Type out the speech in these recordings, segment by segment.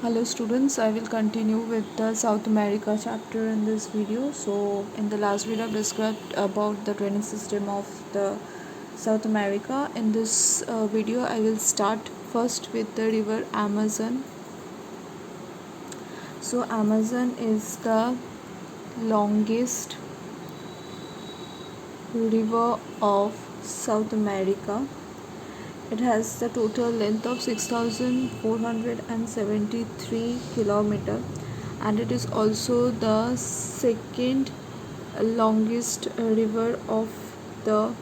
Hello students, I will continue with the South America chapter in this video. So in the last video I've described about the drainage system of the South America. In this video I will start first with the river Amazon. So Amazon is the longest river of South America. It has the total length of 6,473 kilometer, and it is also the second longest river of the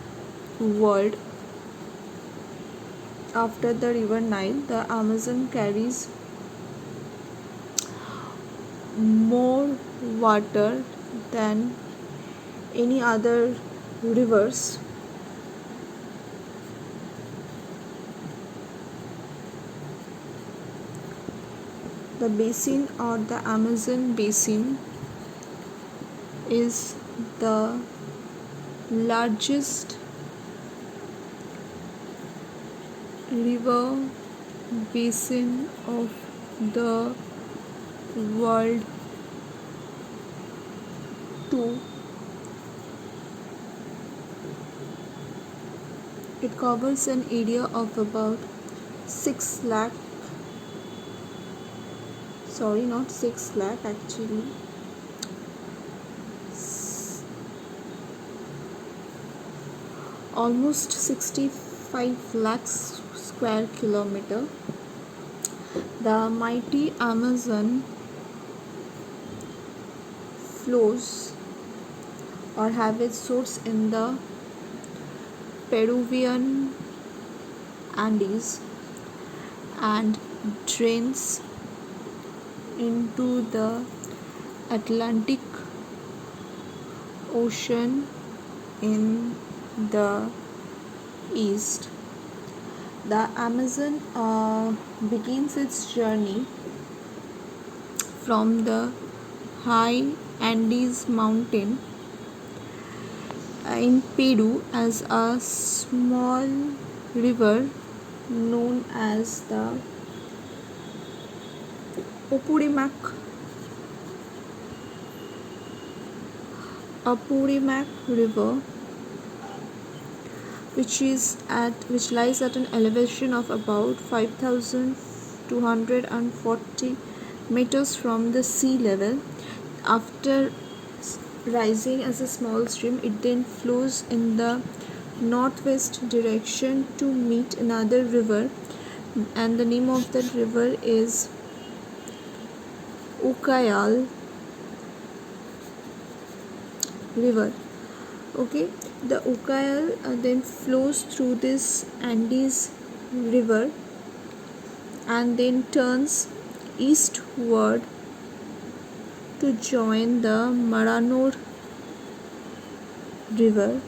world. After the river Nile, the Amazon carries more water than any other rivers. The basin, or the Amazon basin, is the largest river basin of the world too. It covers an area of about 6 lakh, sorry, not 6 lakh actually, almost 65 lakhs square kilometer. The mighty Amazon flows or have its source in the Peruvian Andes and drains into the Atlantic Ocean in the east. The Amazon begins its journey from the high Andes mountain in Peru as a small river known as the Apurimac River, which lies at an elevation of about 5,240 meters from the sea level. After rising as a small stream, it then flows in the northwest direction to meet another river, and the name of that river is Ucayali River. Okay, the Ucayali then flows through this Andes river and then turns eastward to join the Marañón River.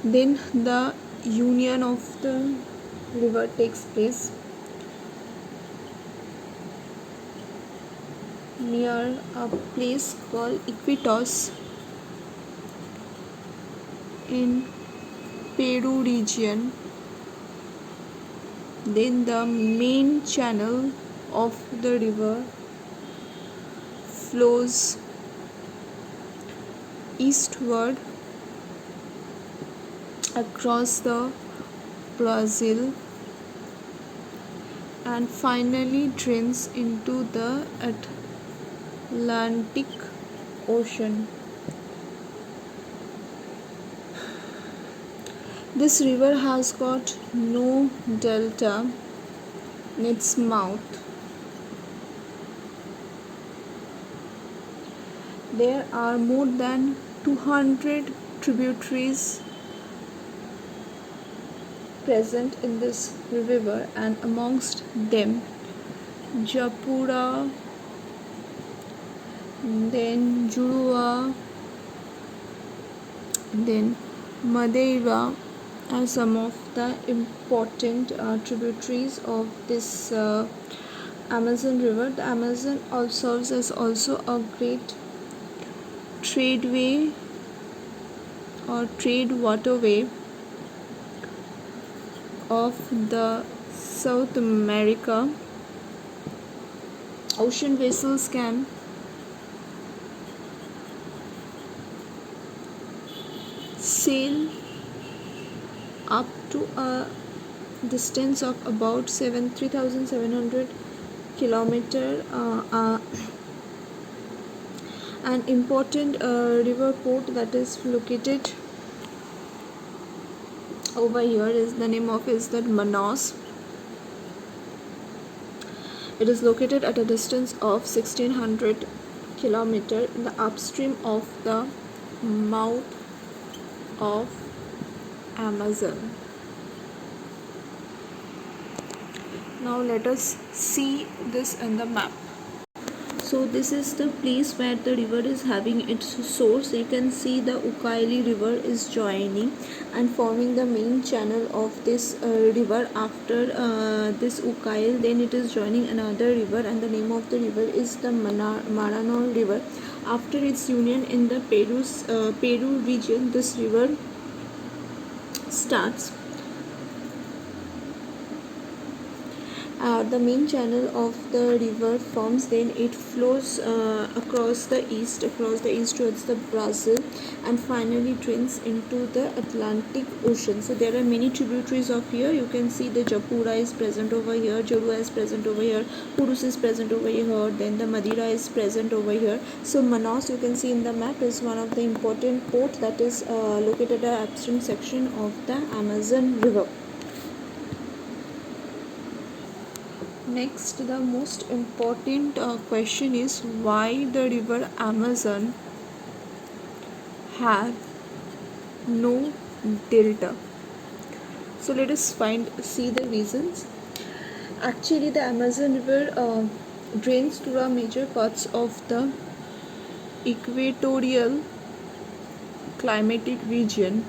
Then the union of the river takes place near a place called Iquitos in Peru region. Then the main channel of the river flows eastward across the Brazil and finally drains into the Atlantic Ocean. This river has got no delta in its mouth. There are more than 200 tributaries present in this river, and amongst them Japura, then Juruá, then Madeira, are some of the important tributaries of this Amazon River. The Amazon also serves as also a great tradeway or trade waterway of the South America. Ocean vessels can sail up to a distance of about 3,700 kilometer. An important river port that is located over here is the name of is that Manaus. It is located at a distance of 1600 kilometer in the upstream of the mouth of Amazon. Now let us see this in the map. So this is the place where the river is having its source. You can see the Ucayali River is joining and forming the main channel of this river. After this Ucayal, then it is joining another river, and the name of the river is the Marañón River. After its union in the Peru region, this river starts. The main channel of the river forms, then it flows across the east towards the Brazil, and finally drains into the Atlantic Ocean. So there are many tributaries of here. You can see the Japura is present over here, Jorua is present over here, Purus is present over here, then the Madeira is present over here. So Manaus, you can see in the map, is one of the important port that is located at the upstream section of the Amazon River. Next, the most important question is why the river Amazon have no delta. So let us see the reasons. Actually, the Amazon River drains through a major parts of the equatorial climatic region,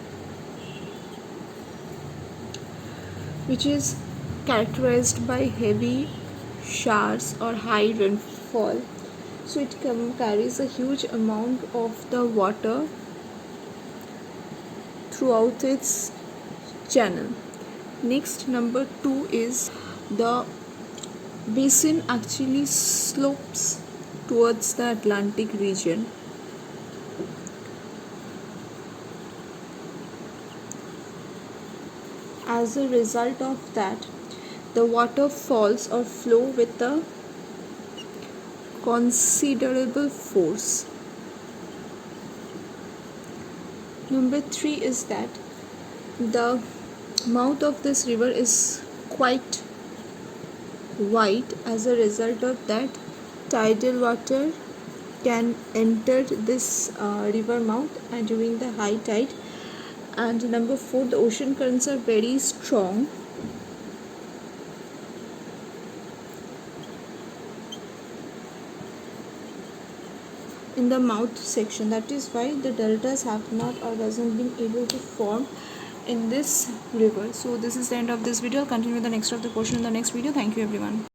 which is characterized by heavy showers or high rainfall. So it carries a huge amount of the water throughout its channel. Next, number 2 is the basin actually slopes towards the Atlantic region. As a result of that, the water falls or flow with a considerable force. Number 3 is that the mouth of this river is quite wide. As a result of that, tidal water can enter this river mouth during the high tide. And number 4, the ocean currents are very strong. In the mouth section, that is why the deltas have not or doesn't been able to form in this river. So this is the end of this video. I'll continue with the next of the portion in the next video. Thank you everyone.